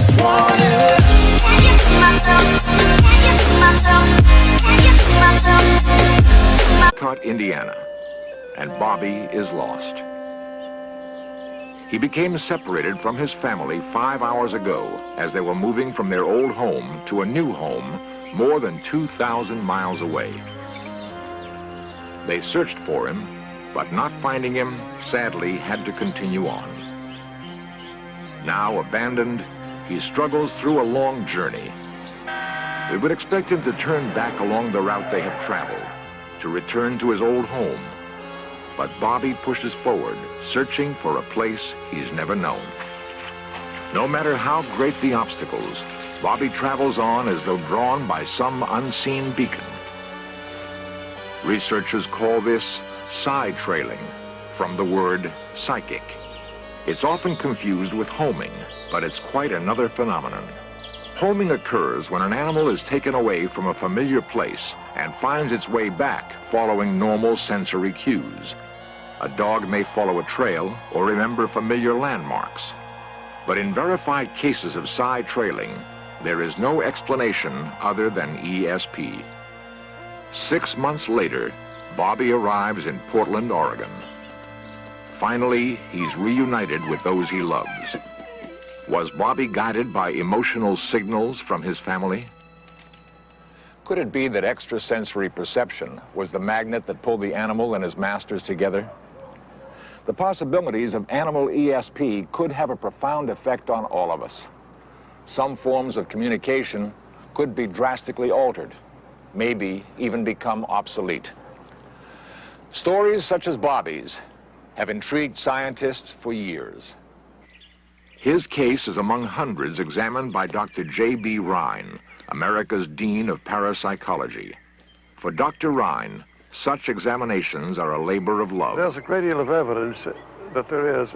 just want it. Can you see myself? Can you see myself? Can you see myself? Cut, Indiana, and Bobby is lost. He became separated from his family 5 hours ago as they were moving from their old home to a new home more than 2,000 miles away. They searched for him, but not finding him, sadly had to continue on. Now abandoned, he struggles through a long journey. We would expect him to turn back along the route they have traveled, to return to his old home. But Bobby pushes forward, searching for a place he's never known. No matter how great the obstacles, Bobby travels on as though drawn by some unseen beacon. Researchers call this side trailing, from the word psychic. It's often confused with homing, but it's quite another phenomenon. Homing occurs when an animal is taken away from a familiar place and finds its way back following normal sensory cues. A dog may follow a trail or remember familiar landmarks. But in verified cases of side trailing, there is no explanation other than ESP. 6 months later, Bobby arrives in Portland, Oregon. Finally, he's reunited with those he loves. Was Bobby guided by emotional signals from his family? Could it be that extrasensory perception was the magnet that pulled the animal and his masters together? The possibilities of animal ESP could have a profound effect on all of us. Some forms of communication could be drastically altered, maybe even become obsolete. Stories such as Bobby's have intrigued scientists for years. His case is among hundreds examined by Dr. J.B. Rhine, America's Dean of Parapsychology. For Dr. Rhine, such examinations are a labor of love. There's a great deal of evidence that there is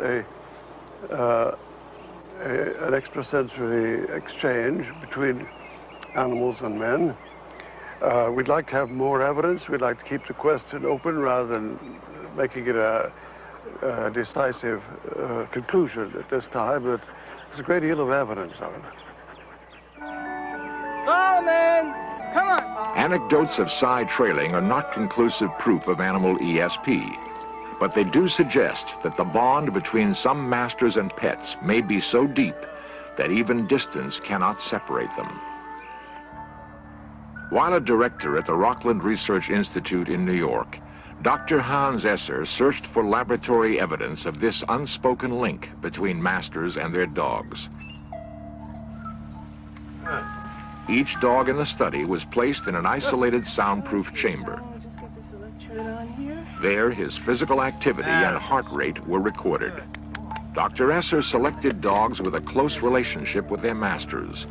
an extrasensory exchange between animals and men. We'd like to have more evidence. We'd like to keep the question open rather than making it a decisive conclusion at this time, but there's a great deal of evidence of it. Solomon! Come on, Solomon! Anecdotes of side trailing are not conclusive proof of animal ESP, but they do suggest that the bond between some masters and pets may be so deep that even distance cannot separate them. While a director at the Rockland Research Institute in New York, Dr. Hans Esser searched for laboratory evidence of this unspoken link between masters and their dogs. Each dog in the study was placed in an isolated soundproof chamber. There, his physical activity and heart rate were recorded. Dr. Esser selected dogs with a close relationship with their masters,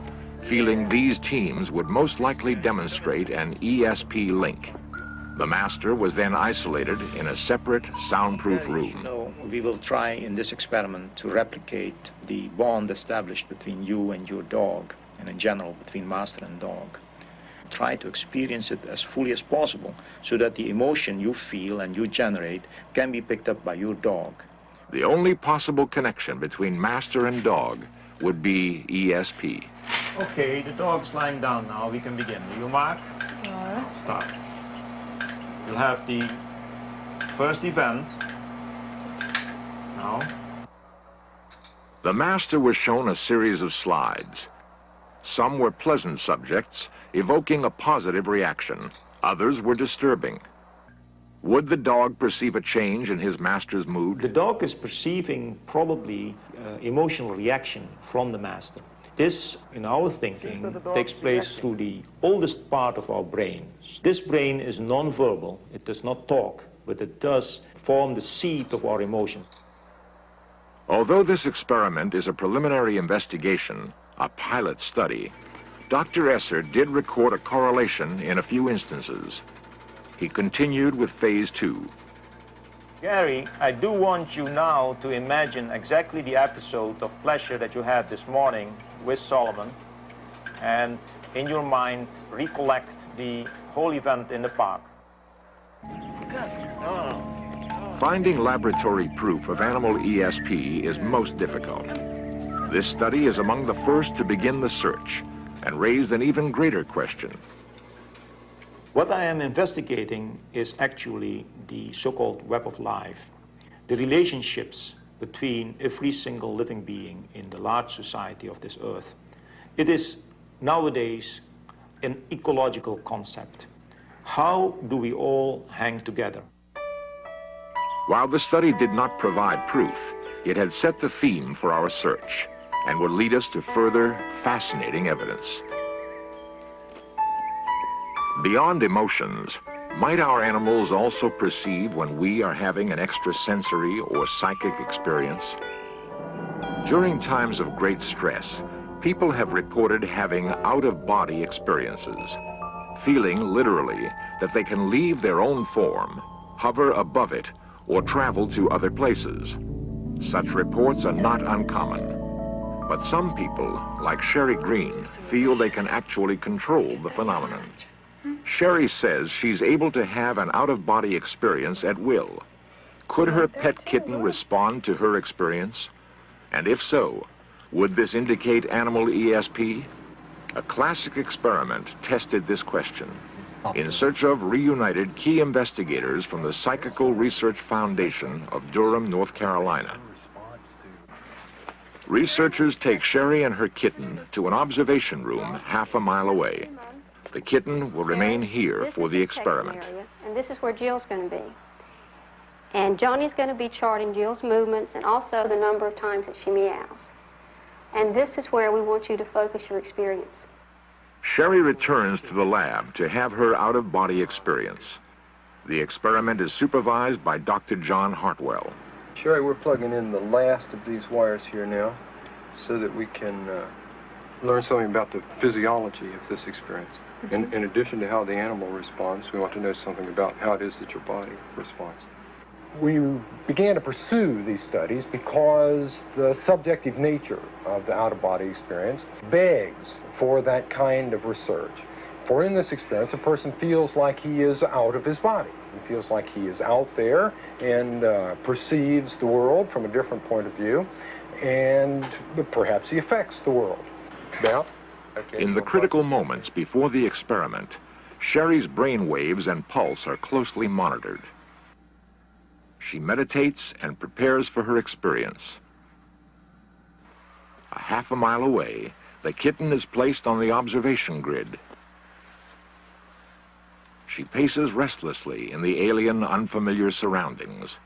feeling these teams would most likely demonstrate an ESP link. The master was then isolated in a separate soundproof room. We will try in this experiment to replicate the bond established between you and your dog, and in general between master and dog. Try to experience it as fully as possible so that the emotion you feel and you generate can be picked up by your dog. The only possible connection between master and dog would be ESP. Okay, the dog's lying down now. We can begin. Will you mark? All right. Start. You'll have the first event. Now. The master was shown a series of slides. Some were pleasant subjects, evoking a positive reaction. Others were disturbing. Would the dog perceive a change in his master's mood? The dog is perceiving probably emotional reaction from the master. This, in our thinking, takes place through the oldest part of our brain. This brain is non-verbal. It does not talk, but it does form the seed of our emotions. Although this experiment is a preliminary investigation, a pilot study, Dr. Esser did record a correlation in a few instances. He continued with phase 2. Gary, I do want you now to imagine exactly the episode of pleasure that you had this morning with Solomon, and in your mind recollect the whole event in the park. Finding laboratory proof of animal ESP is most difficult. This study is among the first to begin the search and raised an even greater question. What I am investigating is actually the so-called web of life, the relationships between every single living being in the large society of this earth. It is nowadays an ecological concept. How do we all hang together? While the study did not provide proof, it had set the theme for our search and would lead us to further fascinating evidence. Beyond emotions, might our animals also perceive when we are having an extrasensory or psychic experience? During times of great stress, people have reported having out-of-body experiences, feeling literally that they can leave their own form, hover above it, or travel to other places. Such reports are not uncommon. But some people, like Sherry Green, feel they can actually control the phenomenon. Sherry says she's able to have an out-of-body experience at will. Could her pet kitten respond to her experience? And if so, would this indicate animal ESP? A classic experiment tested this question. In search of reunited key investigators from the Psychical Research Foundation of Durham, North Carolina. Researchers take Sherry and her kitten to an observation room half a mile away. The kitten will remain here for the experiment. And this is where Jill's going to be. And Johnny's going to be charting Jill's movements and also the number of times that she meows. And this is where we want you to focus your experience. Sherry returns to the lab to have her out-of-body experience. The experiment is supervised by Dr. John Hartwell. Sherry, we're plugging in the last of these wires here now so that we can learn something about the physiology of this experience. In addition to how the animal responds, we want to know something about how it is that your body responds. We began to pursue these studies because the subjective nature of the out-of-body experience begs for that kind of research. For in this experience, a person feels like he is out of his body. He feels like he is out there and perceives the world from a different point of view, and perhaps he affects the world. Now, in the critical moments before the experiment, Sherry's brain waves and pulse are closely monitored. She meditates and prepares for her experience. A half a mile away, the kitten is placed on the observation grid. She paces restlessly in the alien, unfamiliar surroundings.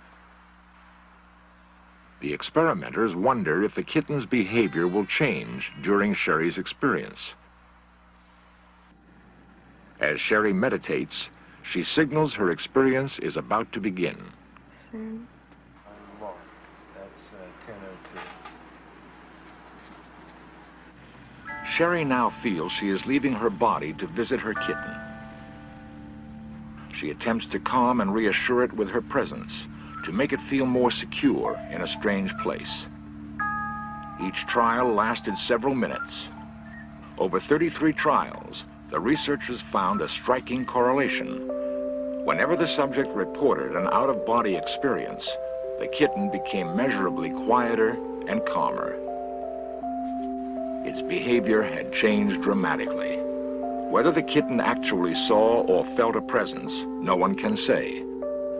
The experimenters wonder if the kitten's behavior will change during Sherry's experience. As Sherry meditates, she signals her experience is about to begin. That's 10:02. Sherry now feels she is leaving her body to visit her kitten. She attempts to calm and reassure it with her presence, to make it feel more secure in a strange place. Each trial lasted several minutes. Over 33 trials, the researchers found a striking correlation. Whenever the subject reported an out-of-body experience, the kitten became measurably quieter and calmer. Its behavior had changed dramatically. Whether the kitten actually saw or felt a presence, no one can say.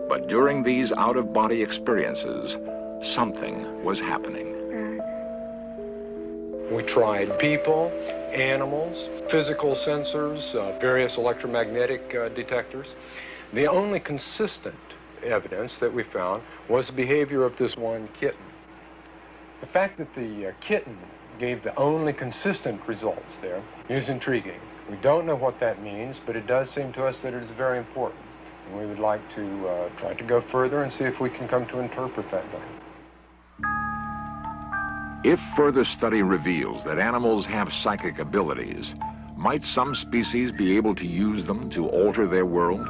But during these out-of-body experiences, something was happening. we tried people, animals, physical sensors, various electromagnetic detectors. The only consistent evidence that we found was the behavior of this one kitten. The fact that the kitten gave the only consistent results there is intriguing. We don't know what that means, but it does seem to us that it is very important. And we would like to try to go further and see if we can come to interpret that better. If further study reveals that animals have psychic abilities, might some species be able to use them to alter their world?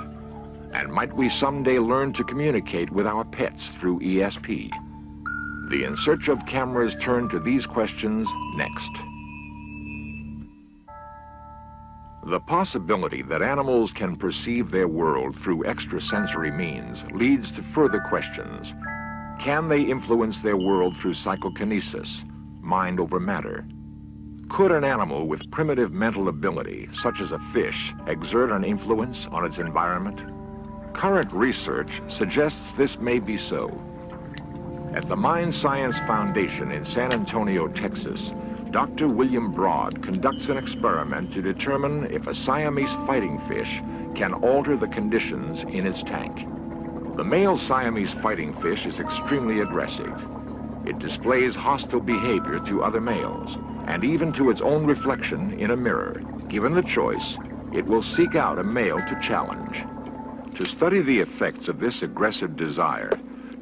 And might we someday learn to communicate with our pets through ESP? The In Search of cameras turn to these questions next. The possibility that animals can perceive their world through extrasensory means leads to further questions. Can they influence their world through psychokinesis, mind over matter. Could an animal with primitive mental ability, such as a fish, exert an influence on its environment? Current research suggests this may be so. At the Mind Science Foundation in San Antonio, Texas, Dr. William Broad conducts an experiment to determine if a Siamese fighting fish can alter the conditions in its tank. The male Siamese fighting fish is extremely aggressive. It displays hostile behavior to other males, and even to its own reflection in a mirror. Given the choice, it will seek out a male to challenge. To study the effects of this aggressive desire,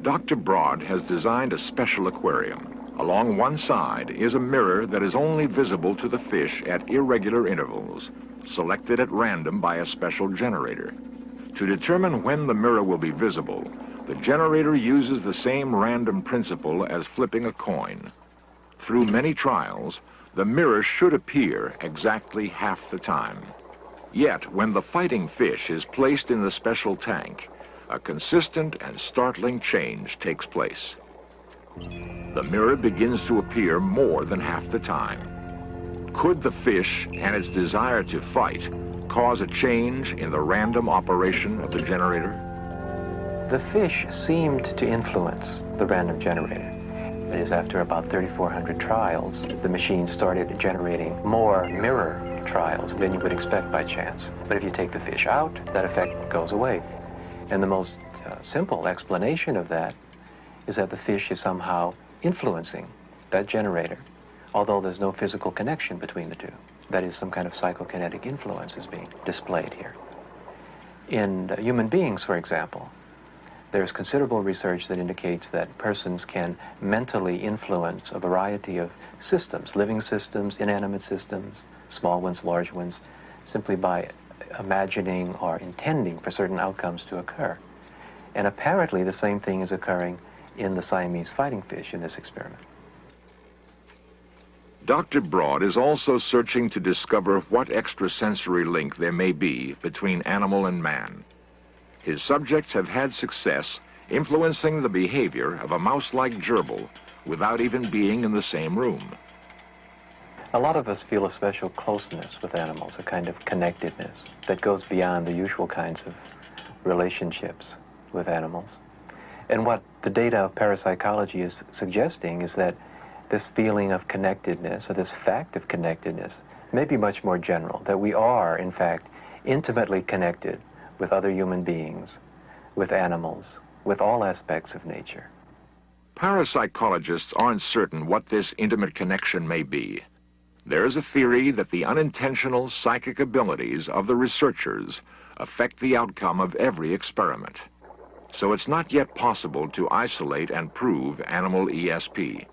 Dr. Broad has designed a special aquarium. Along one side is a mirror that is only visible to the fish at irregular intervals, selected at random by a special generator. To determine when the mirror will be visible, the generator uses the same random principle as flipping a coin. Through many trials, the mirror should appear exactly half the time. Yet, when the fighting fish is placed in the special tank, a consistent and startling change takes place. The mirror begins to appear more than half the time. Could the fish and its desire to fight cause a change in the random operation of the generator? The fish seemed to influence the random generator. That is, after about 3,400 trials, the machine started generating more mirror trials than you would expect by chance. But if you take the fish out, that effect goes away. And the most simple explanation of that is that the fish is somehow influencing that generator, although there's no physical connection between the two. That is, some kind of psychokinetic influence is being displayed here. In human beings, for example, there's considerable research that indicates that persons can mentally influence a variety of systems, living systems, inanimate systems, small ones, large ones, simply by imagining or intending for certain outcomes to occur. And apparently the same thing is occurring in the Siamese fighting fish in this experiment. Dr. Broad is also searching to discover what extrasensory link there may be between animal and man. His subjects have had success influencing the behavior of a mouse-like gerbil without even being in the same room. A lot of us feel a special closeness with animals, a kind of connectedness that goes beyond the usual kinds of relationships with animals. And what the data of parapsychology is suggesting is that this feeling of connectedness, or this fact of connectedness, may be much more general, that we are, in fact, intimately connected with other human beings, with animals, with all aspects of nature. Parapsychologists aren't certain what this intimate connection may be. There is a theory that the unintentional psychic abilities of the researchers affect the outcome of every experiment. So it's not yet possible to isolate and prove animal ESP.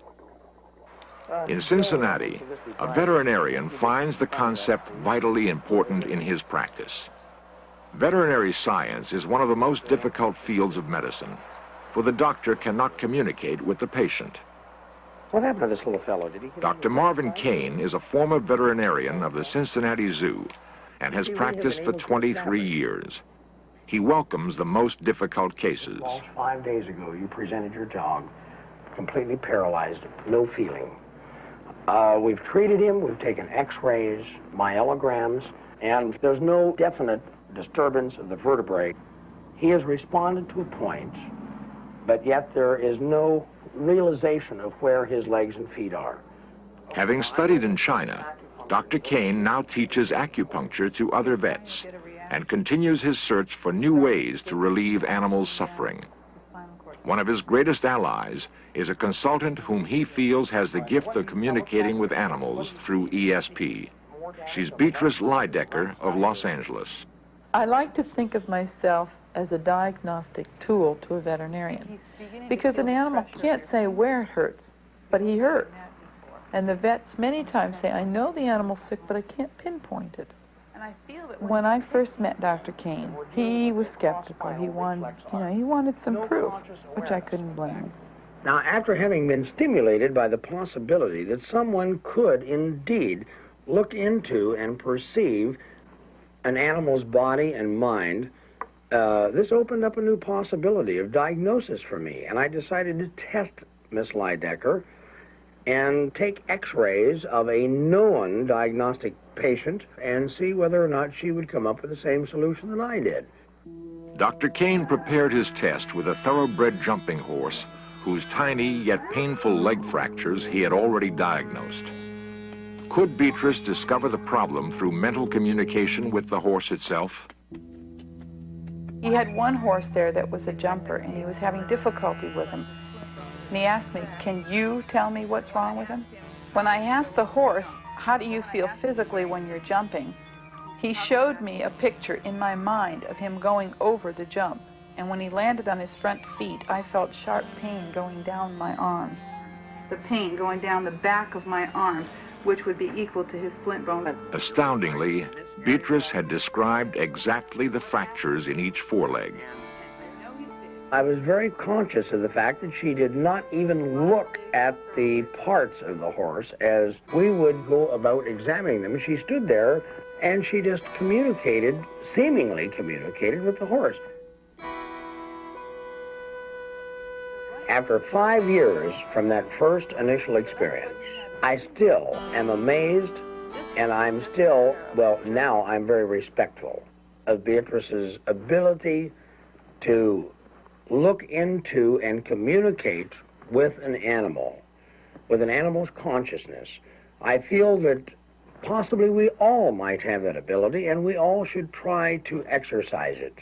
In Cincinnati, a veterinarian finds the concept vitally important in his practice. Veterinary science is one of the most difficult fields of medicine, for the doctor cannot communicate with the patient. What happened to this little fellow? Did he? Dr. Marvin Kane is a former veterinarian of the Cincinnati Zoo and has practiced for 23 years. He welcomes the most difficult cases. 5 days ago, you presented your dog, completely paralyzed, no feeling. We've treated him, we've taken x-rays, myelograms, and there's no definite disturbance of the vertebrae. He has responded to a point, but yet there is no realization of where his legs and feet are. Having studied in China, Dr. Kane now teaches acupuncture to other vets and continues his search for new ways to relieve animals' suffering. One of his greatest allies is a consultant whom he feels has the gift of communicating with animals through ESP. She's Beatrice Leidecker of Los Angeles. I like to think of myself as a diagnostic tool to a veterinarian, because an animal can't say where it hurts, but he hurts. And the vets many times say, I know the animal's sick, but I can't pinpoint it. When I first met Dr. Kane, he was skeptical. He wanted some proof, which I couldn't blame him. Now, after having been stimulated by the possibility that someone could indeed look into and perceive an animal's body and mind, this opened up a new possibility of diagnosis for me, and I decided to test Miss Leidecker and take x-rays of a known diagnostic patient and see whether or not she would come up with the same solution that I did. Dr. Kane prepared his test with a thoroughbred jumping horse whose tiny yet painful leg fractures he had already diagnosed. Could Beatrice discover the problem through mental communication with the horse itself? He had one horse there that was a jumper, and he was having difficulty with him. And he asked me, "Can you tell me what's wrong with him?" When I asked the horse, "How do you feel physically when you're jumping?" he showed me a picture in my mind of him going over the jump. And when he landed on his front feet, I felt sharp pain going down my arms. The pain going down the back of my arms, which would be equal to his splint bone. Astoundingly, Beatrice had described exactly the fractures in each foreleg. I was very conscious of the fact that she did not even look at the parts of the horse as we would go about examining them. She stood there and she just communicated, seemingly communicated with the horse. After 5 years from that first initial experience, I still am amazed, and I'm still, well, now I'm very respectful of Beatrice's ability to look into and communicate with an animal's consciousness. I feel that possibly we all might have that ability, and we all should try to exercise it.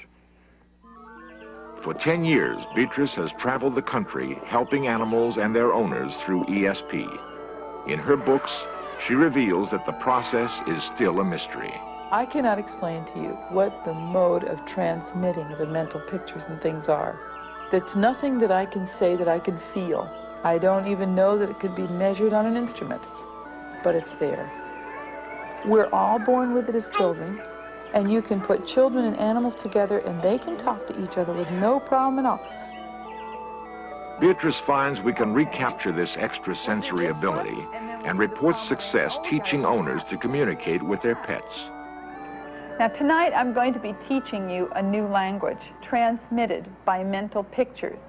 For 10 years, Beatrice has traveled the country helping animals and their owners through ESP. In her books, she reveals that the process is still a mystery. I cannot explain to you what the mode of transmitting the mental pictures and things are. That's nothing that I can say that I can feel. I don't even know that it could be measured on an instrument, but it's there. We're all born with it as children, and you can put children and animals together and they can talk to each other with no problem at all. Beatrice finds we can recapture this extrasensory ability and reports success teaching owners to communicate with their pets. Now tonight I'm going to be teaching you a new language transmitted by mental pictures.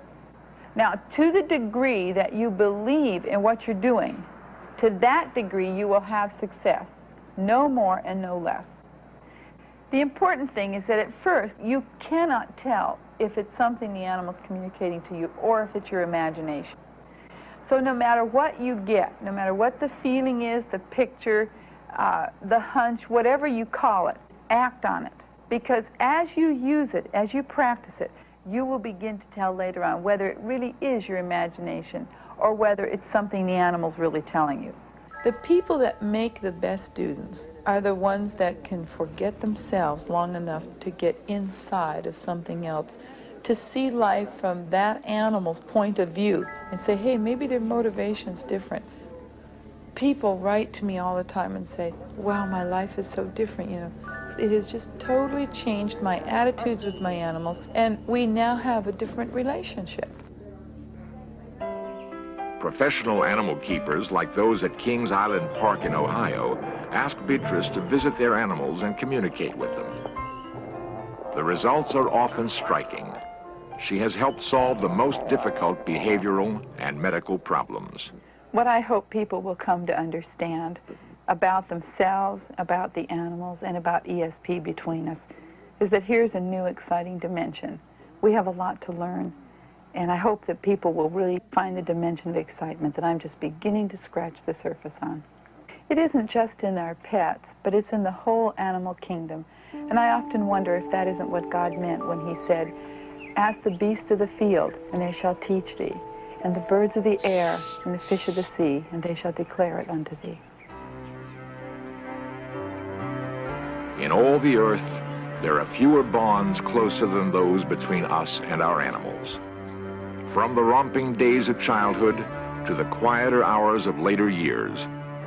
Now to the degree that you believe in what you're doing, to that degree you will have success, no more and no less. The important thing is that at first you cannot tell if it's something the animal's communicating to you or if it's your imagination. So no matter what you get, no matter what the feeling is, the picture, the hunch, whatever you call it, act on it. Because as you use it, as you practice it, you will begin to tell later on whether it really is your imagination or whether it's something the animal's really telling you. The people that make the best students are the ones that can forget themselves long enough to get inside of something else, to see life from that animal's point of view and say, hey, maybe their motivation's different. People write to me all the time and say, wow, my life is so different, you know. It has just totally changed my attitudes with my animals, and we now have a different relationship. Professional animal keepers, like those at Kings Island Park in Ohio, ask Beatrice to visit their animals and communicate with them. The results are often striking. She has helped solve the most difficult behavioral and medical problems. What I hope people will come to understand about themselves, about the animals, and about ESP between us is that here's a new exciting dimension. We have a lot to learn. And I hope that people will really find the dimension of excitement that I'm just beginning to scratch the surface on. It isn't just in our pets, but it's in the whole animal kingdom. And I often wonder if that isn't what God meant when he said, ask the beasts of the field, and they shall teach thee, and the birds of the air, and the fish of the sea, and they shall declare it unto thee. In all the earth, there are fewer bonds closer than those between us and our animals. From the romping days of childhood to the quieter hours of later years,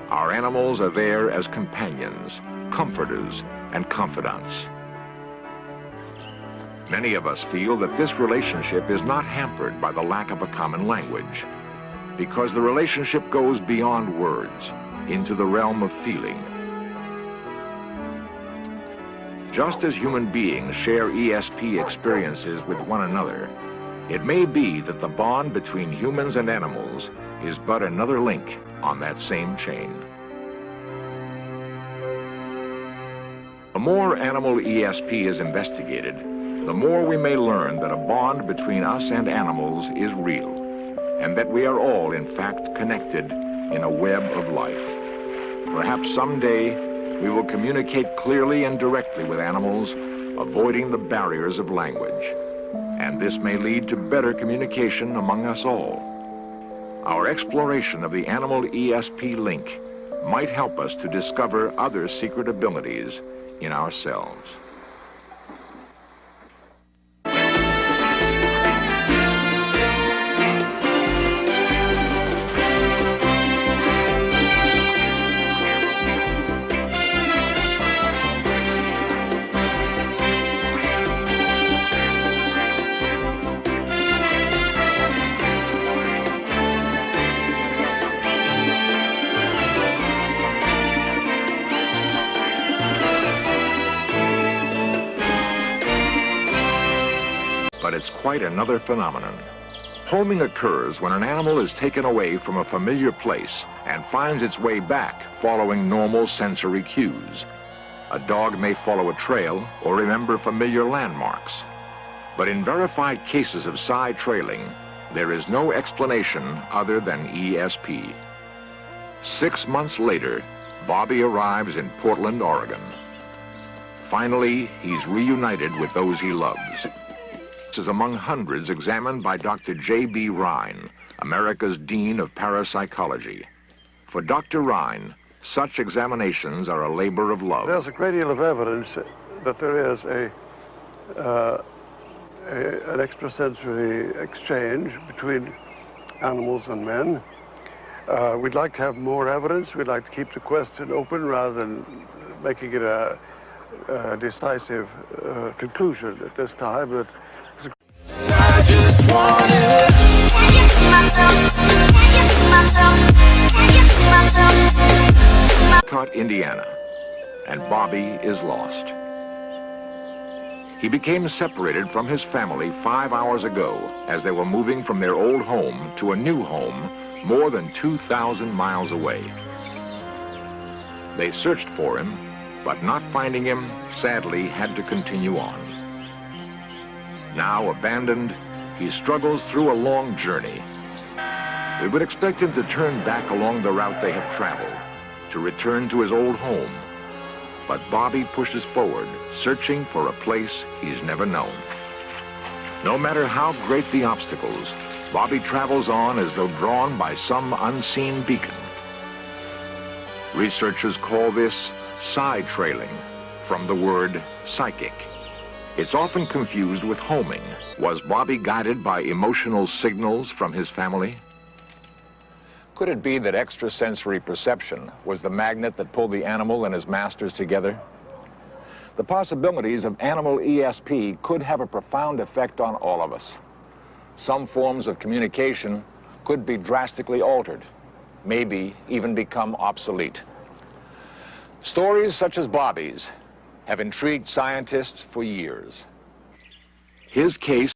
our animals are there as companions, comforters, and confidants. Many of us feel that this relationship is not hampered by the lack of a common language, because the relationship goes beyond words, into the realm of feeling. Just as human beings share ESP experiences with one another, it may be that the bond between humans and animals is but another link on that same chain. The more animal ESP is investigated, the more we may learn that a bond between us and animals is real, and that we are all, in fact, connected in a web of life. Perhaps someday we will communicate clearly and directly with animals, avoiding the barriers of language. And this may lead to better communication among us all. Our exploration of the animal ESP link might help us to discover other secret abilities in ourselves. But it's quite another phenomenon. Homing occurs when an animal is taken away from a familiar place and finds its way back following normal sensory cues. A dog may follow a trail or remember familiar landmarks. But in verified cases of side trailing, there is no explanation other than ESP. 6 months later, Bobby arrives in Portland, Oregon. Finally, he's reunited with those he loves. Is among hundreds examined by Dr. J.B. Rhine, America's Dean of Parapsychology. For Dr. Rhine, such examinations are a labor of love. There's a great deal of evidence that there is an extrasensory exchange between animals and men. We'd like to have more evidence. We'd like to keep the question open rather than making it a decisive conclusion at this time. But I just want it. Can you see myself? Can you see myself? Can you see myself? Caught Indiana, and Bobby is lost. He became separated from his family 5 hours ago as they were moving from their old home to a new home more than 2,000 miles away. They searched for him, but not finding him, sadly had to continue on. Now abandoned, he struggles through a long journey. We would expect him to turn back along the route they have traveled, to return to his old home. But Bobby pushes forward, searching for a place he's never known. No matter how great the obstacles, Bobby travels on as though drawn by some unseen beacon. Researchers call this side trailing, from the word psychic. It's often confused with homing. Was Bobby guided by emotional signals from his family? Could it be that extrasensory perception was the magnet that pulled the animal and his masters together? The possibilities of animal ESP could have a profound effect on all of us. Some forms of communication could be drastically altered, maybe even become obsolete. Stories such as Bobby's have intrigued scientists for years. His case